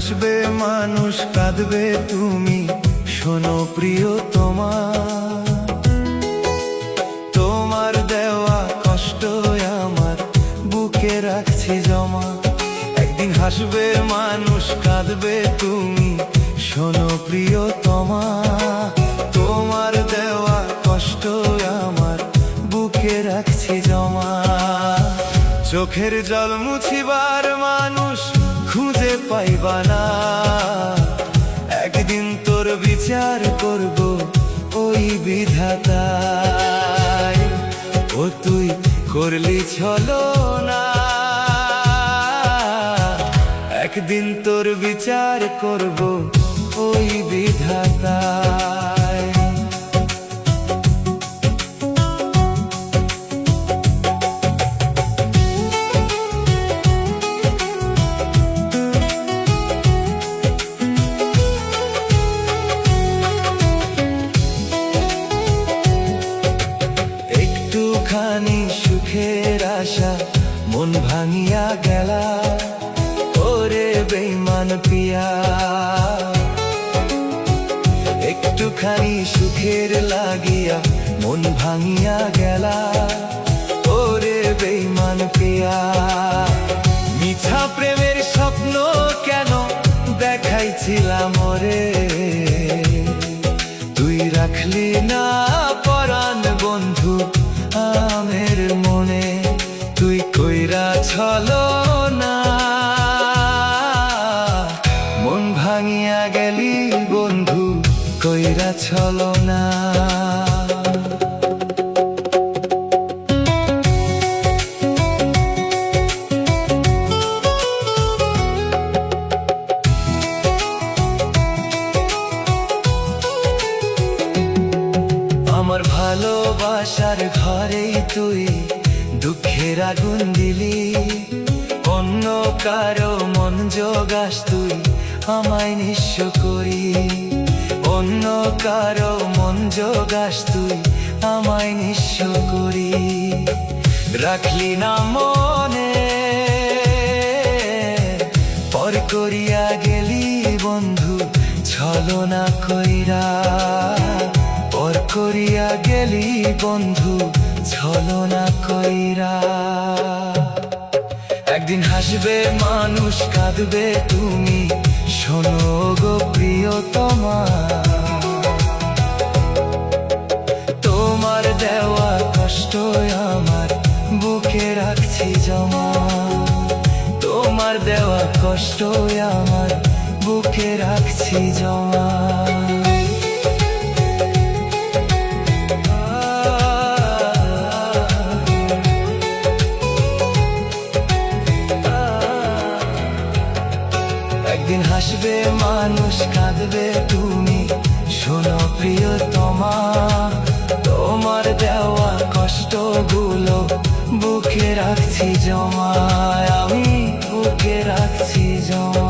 হাসবে মানুষ, কাঁদবে তুমি, শোনো প্রিয়তমা। তোমার দেওয়া কষ্ট আমার বুকে রাখছি জমা। একদিন হাসবে মানুষ, কাঁদবে তুমি, শোনো প্রিয়তমা। তোমার দেওয়া কষ্ট আমার বুকে রাখছি জমা। চোখের জল মুছিবার মানুষ খুঁজে পাইবা না। একদিন তোর বিচার করব ওই বিধাতায়। ও তুই করলি ছলনা, একদিন তোর বিচার করব ওই বিধাতায়। একটুখানি সুখের আশা মন ভাঙিয়া গেলা, ওরে বেঈমান পিয়া। একটুখানি সুখের লাগিয়া মন ভাঙিয়া গেলা, ওরে বেঈমান পিয়া। মিছা প্রেমের স্বপ্ন কেন দেখাইছিলাম ওরে, তুই রাখলি না পরাণ বন্ধু আমের মনে। তুই কইরা ছলনা, মন ভাঙিয়া গেলি বন্ধু কইরা ছলনা। আমার ভালোবাসার ঘরেই তুই দুঃখের আগুন দিলি। অন্য কারো মন জোগাস তুই আমায় নিঃস্ব করি। অন্য কারো মন জোগাস তুই আমায় নিঃস্ব করি। রাখলি না মনে, পর করিয়া গেলি বন্ধু ছলনা কইরা। পর করিয়া গেলি বন্ধু ছলনা কইরা। একদিন হাসবে মানুষ, কাঁদবে তুমি, শোনো গো প্রিয়তমা। তোমার দেওয়া কষ্ট আমার বুকে রাখছি জমা। তোমার দেওয়া কষ্ট আমার বুকে রাখছি জমা। একদিন হাসবে মানুষ, কাঁদবে তুমি, শোনো প্রিয়তমা। তোমার দেওয়া কষ্টগুলো বুকে রাখছি জমা, আমি বুকে রাখছি জমা।